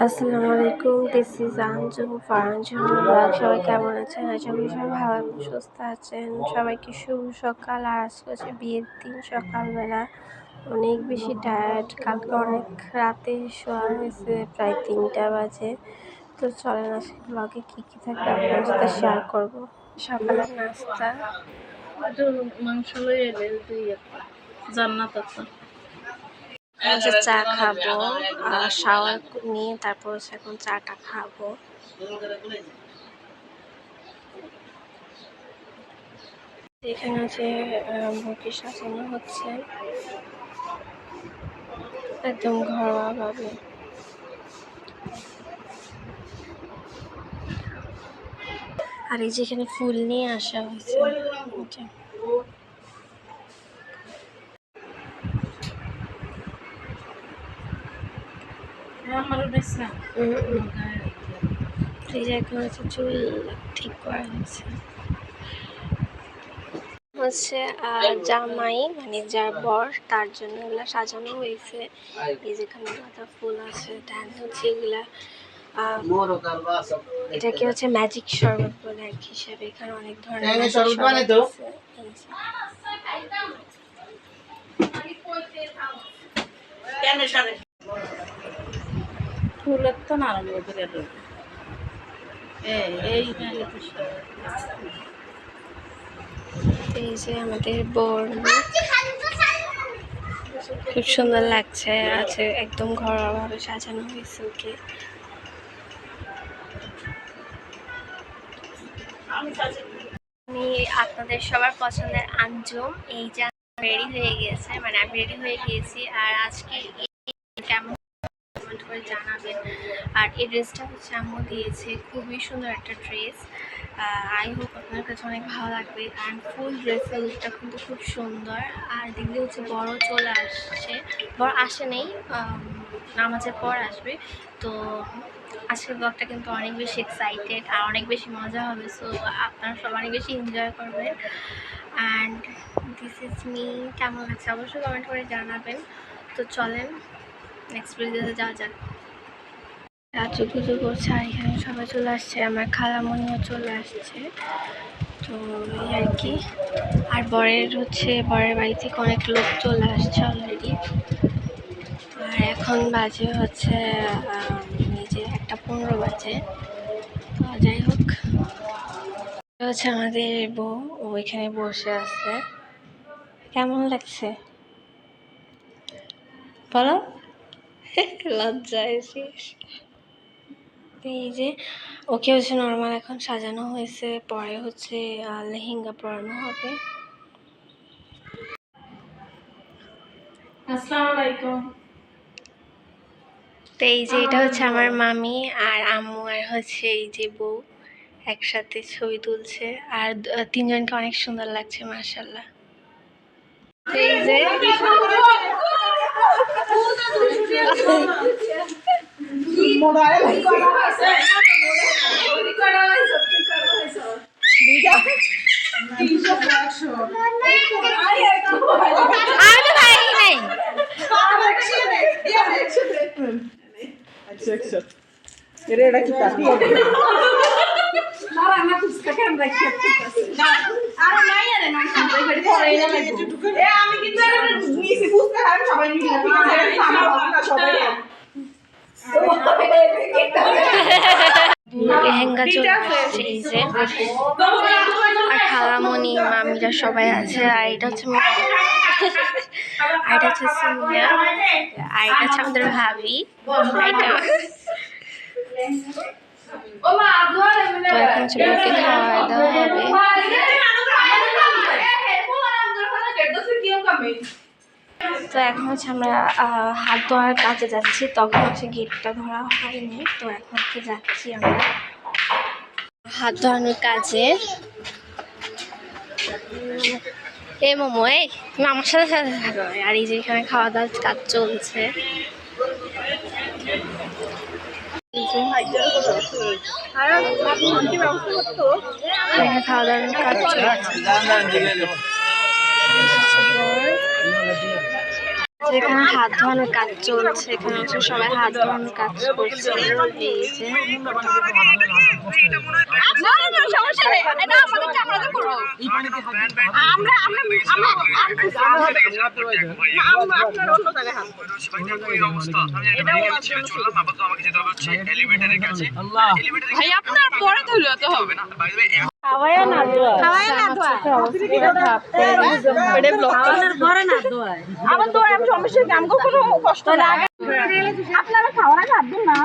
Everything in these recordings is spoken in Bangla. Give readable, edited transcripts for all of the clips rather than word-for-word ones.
আসসালামু আলাইকুম, দিস ইজ আঞ্জুম ফারাঞ্জুম ব্লগ। সবাই কেমন আছেন? আশা করি সবাই ভালো এবং সুস্থ আছেন। সবাইকে শুভ সকাল। আর আজকে হচ্ছে বিয়ের দিন সকালবেলা। অনেক বেশি টায়ার্ড, কালকে অনেক রাতে শোয়া হয়েছে, প্রায় 3টা বাজে। তো চলেন আজকে ব্লগে কী কী থাকে আপনার সাথে শেয়ার করবো। সকালের নাস্তা মাংস লইয়ে জান্নাত আছে। চা খাবো, শাওয়ার নিয়ে তারপর হচ্ছে এখন চাটা খাবো। এখানে যে বউকে সাজানো হচ্ছে একদম ঘরোয়া ভাবে। আর এই যেখানে ফুল নিয়ে আসা হয়েছে। এই যে এখন হচ্ছে চুল ঠিক করা হচ্ছে। হচ্ছে জামাই মানে যার বর, তার জন্য এগুলা সাজানো হয়েছে। এই যেখানে গাঁদা ফুল আছে, দেন হচ্ছে এগুলা এটাকে হচ্ছে ম্যাজিক শরবত বলে এক হিসাবে। এখানে অনেক ধরনের শরবত আছে। ফুলের তো নারঙ্গ করে এই যে আমাদের বোন, খুব সুন্দর লাগছে। আছে একদম ঘরোয়া ভাবে সাজানো হয়েছে ওকে। আমি আপনাদের সবার পছন্দের আঞ্জুম, এই যে রেডি হয়ে গিয়েছে, মানে আমি রেডি হয়ে গিয়েছি। আর আজকে কেমন কমেন্ট করে জানাবেন। আর এই ড্রেসটা হচ্ছে আম্মু দিয়েছে, খুবই সুন্দর একটা ড্রেস। আই হোপ আপনার কাছে অনেক ভালো লাগবে। অ্যান্ড ফুল ড্রেসের লুকটা কিন্তু খুব সুন্দর। আর দেখলে হচ্ছে বড় চলে আসছে, বড় আসে নেই, নামাজের পর আসবে। তো আজকের ব্লগটা কিন্তু অনেক বেশি এক্সাইটেড আর অনেক বেশি মজা হবে। সো আপনারা সব অনেক বেশি এনজয় করবেন। And this is me. কেমন লাগছে অবশ্যই কমেন্ট করে জানাবেন। তো চলেন নেক্সট ভিডিওতে যাওয়া যাক। রাত্রে পুজো করছে আর এখানে সবাই চলে আসছে, আমার খালামণিও চলে আসছে। তো এই আর কি। আর বরের বাড়ি থেকে অনেক লোক চলে আসছে অলরেডি। আর এখন বাজে হচ্ছে নিজে 1:15 বাজে। তো যাই হোক, হচ্ছে আমাদের বউ, ও এখানে বসে আছে। কেমন লাগছে বলো? লজ্জায় শেষ। এই যে ওকে হচ্ছে নর্মাল এখন সাজানো হয়েছে, পরে হচ্ছে লেহেঙ্গা পরানো হবে। আসসালামু আলাইকুম। তো এই যে এটা হচ্ছে আমার মামি আর আম্মু, আর হচ্ছে এই যে বউ একসাথে ছবি তুলছে। আর তিনজনকে অনেক সুন্দর লাগছে মাশাআল্লাহ। এই যে এটা কি তাতি লেহেঙ্গা চলে আসছে এই যে। আর খালামণি মামিরা সবাই আছে। আর এটা হচ্ছে আর এটা হচ্ছে সুমিয়া, আর এটা হচ্ছে আমাদের ভাবি। তো এখন হচ্ছে বউকে খাওয়া দাওয়া হবে। তো এখন হচ্ছে আমরা হাত ধোয়ার কাজে যাচ্ছি, তখন হচ্ছে গেটটা ধরা হয়নি। তো এখন হচ্ছে যাচ্ছি আমরা হাত ধোয়ানোর কাজে। এ মোমো, এই তুমি আমার সাথে সাথে থাকো। আর এই যে এখানে খাওয়া দাওয়ার কাজ চলছে। খাওয়া দাওয়ার কাজ চলছে। যেখানে হাত ধোয়ানোর কাজ চলছে, এখানে হচ্ছে সবাই হাত ধোয়ানোর কাজ করছে। এই যে আপনার পরে ধুলো তো হবে না। আপনারা খাওয়ার আগে হাত দিন না।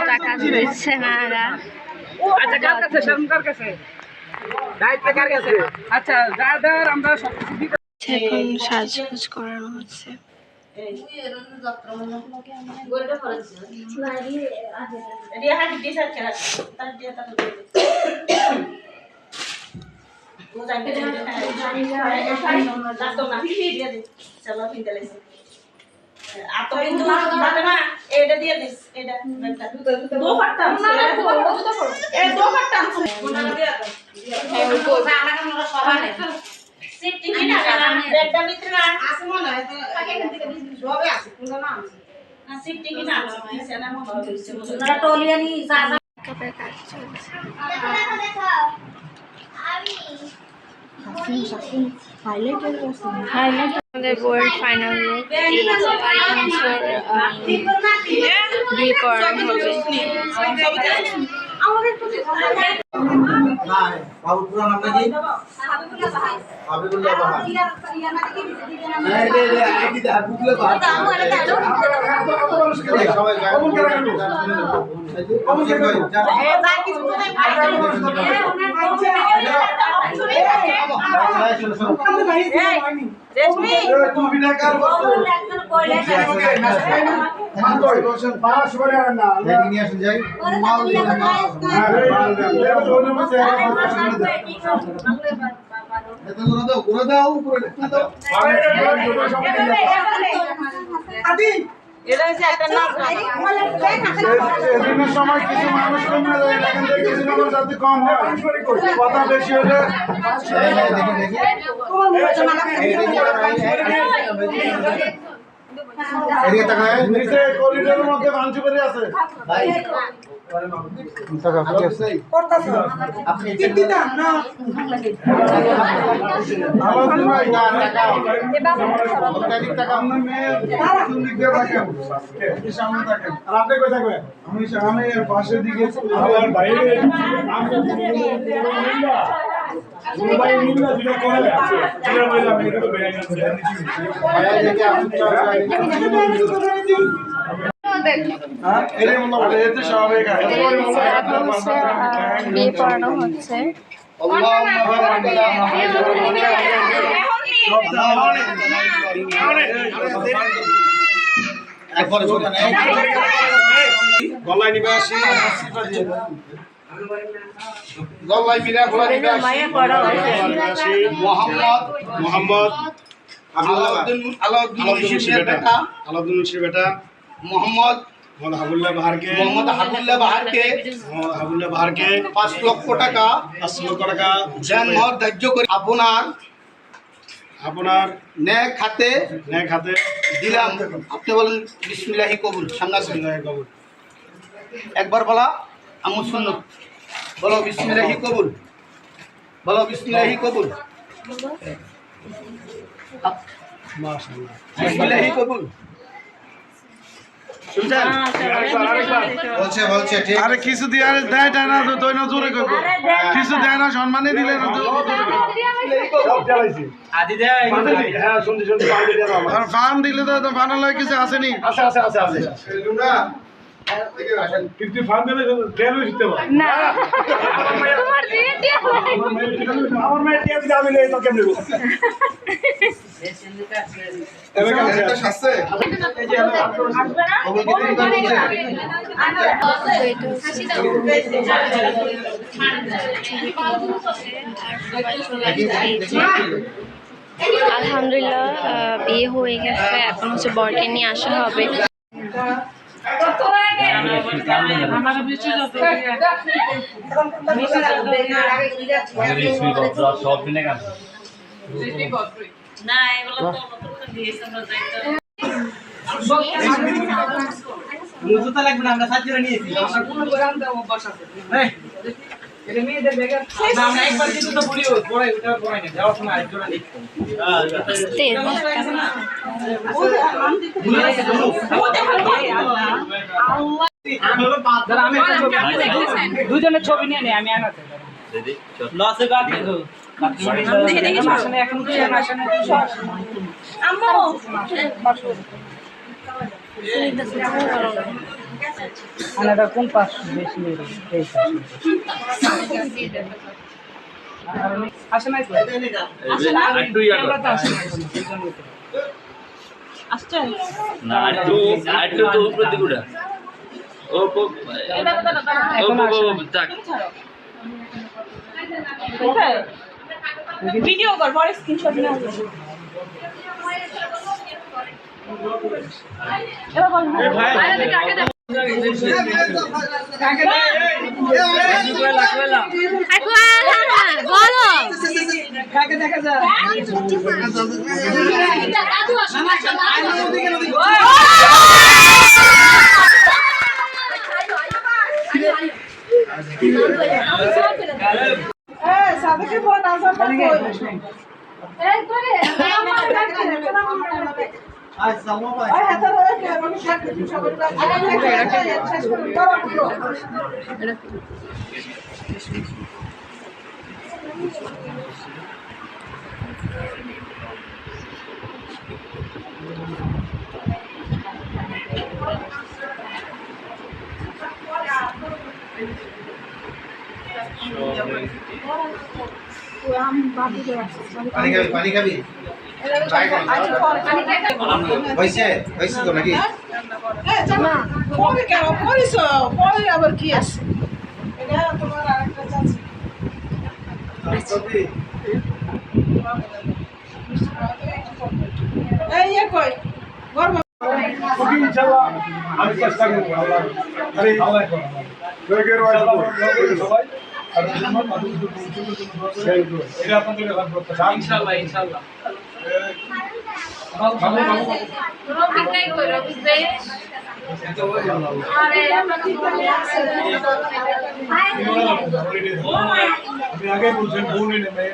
টাকা দিচ্ছে না। আচ্ছা যাদের আমরা সবকিছু এখন সাজগোজ করানো হচ্ছে। আমাদের বইয়ের ফাইনাল লুক বিয়ে করানো হবে। বাবুপুরা নাম নাকি হাবিবুল্লাহ বাহার হাবিবুল্লাহ বাহার সবাই সময় কিছু মানুষ কিছু মানুষ যাতে কম হয় কথা বেশি হলে করিডোরের মধ্যে ভাঙচুর করে আছে আমি পাশের দিকে বিয়ে পড়ানো হচ্ছে। গলায় নিবে আসি গলায় মিরা গলা নিবে আসি মোহাম্মদ আলাউদ্দিন মুন্সির বেটা মোহাম্মদ হাবুল্লাহ বাহারকে 5 লক্ষ টাকা জানমাল ধার্য করে আপনার ন্যায় খাতে দিলাম। আপনি বলেন বিসমিল্লাহি কবুল। সামনে কবুল একবার বলা আমুল সুন্নত বলো বিসমিল্লাহি কবুল, বলো বিসমিল্লাহি কবুল, মাশাআল্লাহ বিসমিল্লাহি কবুল। বলছে ঠিক। আরে কিছু দিয়ে আরে দেয় না তো না জোরে কইব, কিছু দেয় না সম্মানে দিলে না সব চালাইছি আদি দেয়। হ্যাঁ শুনতে পাউডার দেয় আর ফান দিলে তো ফানার লাগে কিছু আসেনি। আছে লুনা কিন্তু ফান দিলে দেন দিতে পারে না তোমার দিয়ে দিয়ে আমার মেয়ে দিয়ে দিলে আমি নেই তো কেমনে নেব তবে কাছে এটা শাস্তে এই যে আসবে না কবুল কি তুমি বলছে আলহামদুলিল্লাহ বিয়ে হয়ে গেছে। এখন হচ্ছে বরকে নিয়ে আসা হবে। জুতা লাগবে না, আমরা সাজিয়ে নিয়েছি। আমরা কোনো দোকান দাও অভ্যাস আছে। এটা মেয়েদের ব্যাগ না, আমরা একবার কিন্তু তো পড়ি পড়াই ওটা পড়াই না, যাওয়ার সময় আরেক জোড়া নিচ্ছি। দুজনের ছবি নিয়ে নেই, আমি আনাতে লসে বাদ দিয়ে দেবো। এখন কোন পাশ বেশি আসে নাই তো আসছে না একটু তো উপরে দিকে উঠা ও ভিডিও কর পরে স্ক্রিনশট নিয়ে আসবো এবার বল আরে কাকে দেখ বলো কাকে দেখা যায় দাদু আসো সাদেকে ফোন আসার পর এই করে আমার ডাক্তার আজ সামো ভাই আয় হাতে ধরে কে আমি সাথে সবাই শেষ করে দাও পানি খাবি ট্রাই কর হইছে তো নাকি না পরে কেন পরিস পরে আবার কি আছে এটা তোমার আরেকটা চাচি এই কই গরম ইনশাআল্লাহ আমি চেষ্টা করব আল্লাহ আরে আল্লাহ করো লোকের সবাই আর তোমার মাদুর এটা আপনাদের লাগবে ইনশাআল্লাহ ইনশাআল্লাহ রবিক নাই কই রবিক ভাই আরে আমি আগে বলছেন ফোন এনে মেয়ে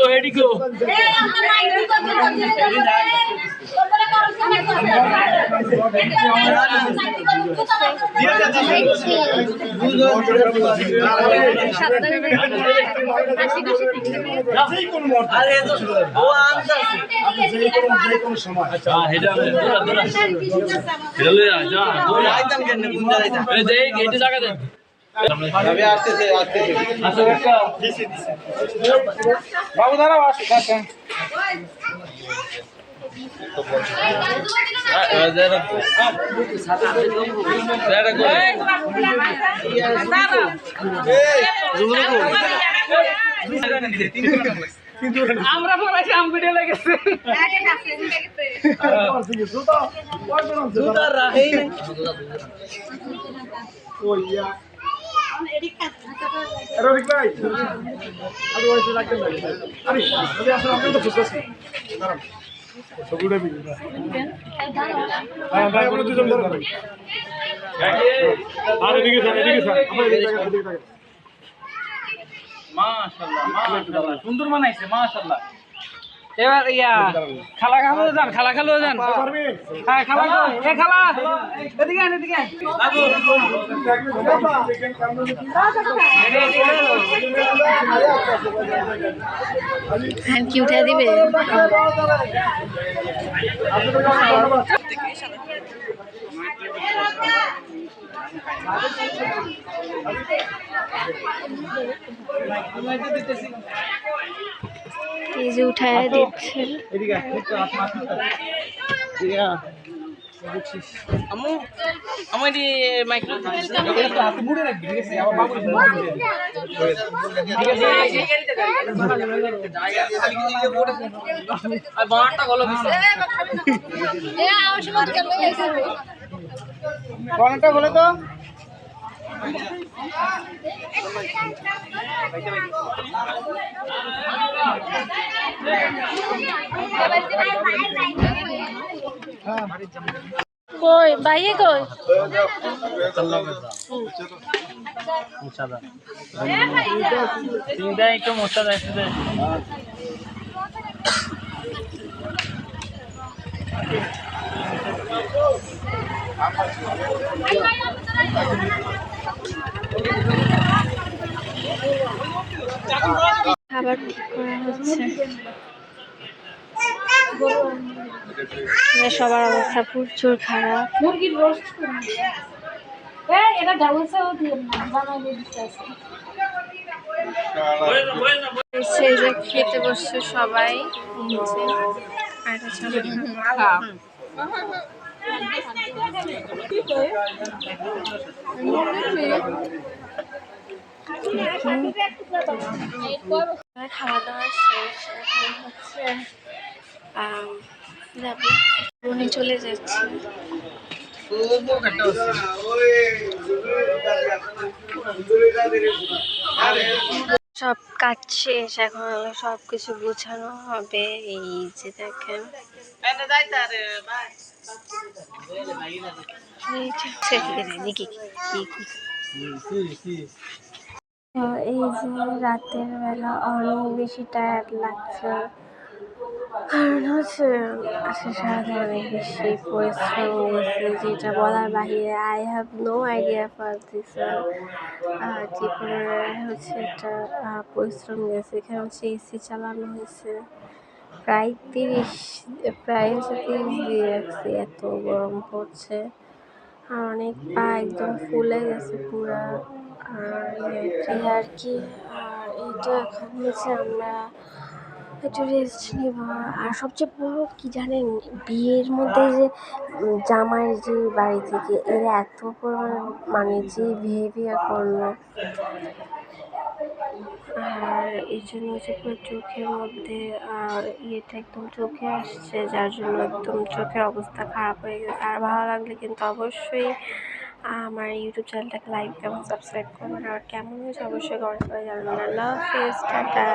হেডিকো বাবু দাঁড়াও আসো আমরা পড়াইছি আম ভিডিও লেগেছে মাশাআল্লাহ সুন্দর বানাইছে মাশাআল্লাহ এবার ইয়া খালা খালো যান হ্যাঁ খালা এ খালা এদিকে আন হ্যাঁ কি উঠে দিবে এই যে উঠায় দিচ্ছে আমু আমার এই মাইক্রো এটা হাতে মুড়ে রাখবি ঠিক আছে আমার বাবু ঠিক আছে আর বারটা গলো দিছে কোনটা বলে তো কই বাইয়ে কই একটু মোটা রাখতে খাবার ঠিক করা হচ্ছে সবার অবস্থা প্রচুর খারাপ মুরগির রোস্ট এটা ডাবলসেও দিয়ে না বানাই দিতে আছে সেই যে খেতে বসছে সবাই নিচে আর এটা সবাই খাওয়া দাওয়া শেষ এখন হচ্ছে যাবো উনি চলে যাচ্ছে সব কাজ শেষ এখন হলো সব কিছু গুছানো হবে এই যে দেখেন এই যে রাতের বেলা অনেক বেশি টায়ার্ড লাগছে কারণ হচ্ছে আজকে সারাদিন অনেক বেশি পরিশ্রম গেছে যেটা বলার বাহিরে I have no idea for this ত্রিপুরার হচ্ছে একটা পরিশ্রম গেছে এখানে হচ্ছে এসি চালানো হয়েছে প্রায় হচ্ছে 30 দিয়ে রাখছি এত গরম পড়ছে আর অনেক পা একদম ফুলে গেছে পুরা আর কি আর এইটা এখন হচ্ছে আমরা একটু রেস্ট নিব আর সবচেয়ে বড় কি জানেন বিয়ের মধ্যে যে জামাইয়ের যে বাড়ি থেকে এরা এত পরিমাণ মানে যে বিহেভিয়ার করলো আর এই জন্য হচ্ছে পুরো চোখের মধ্যে আর ইয়েটা একদম চোখে আসছে যার জন্য একদম চোখের অবস্থা খারাপ হয়ে গেছে আর ভালো লাগলে কিন্তু অবশ্যই আমার ইউটিউব চ্যানেলটাকে লাইক এবং সাবস্ক্রাইব করবেন আর কেমন হয়েছে অবশ্যই কমেন্ট করে জানাবেন আল্লাহ হাফেজ টাটা